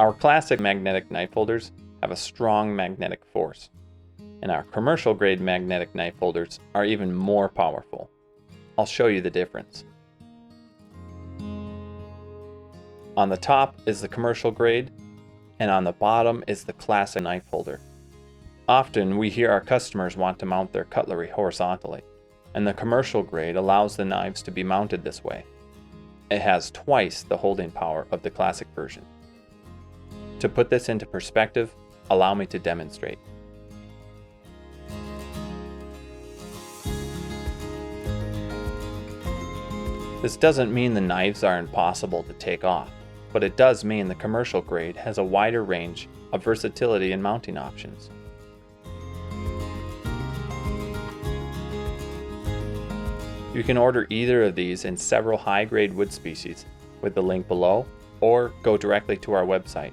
Our classic magnetic knife holders have a strong magnetic force, and our commercial grade magnetic knife holders are even more powerful. I'll show you the difference. On the top is the commercial grade, and on the bottom is the classic knife holder. Often we hear our customers want to mount their cutlery horizontally, and the commercial grade allows the knives to be mounted this way. It has twice the holding power of the classic version. To put this into perspective, allow me to demonstrate. This doesn't mean the knives are impossible to take off, but it does mean the commercial grade has a wider range of versatility and mounting options. You can order either of these in several high-grade wood species with the link below, or go directly to our website.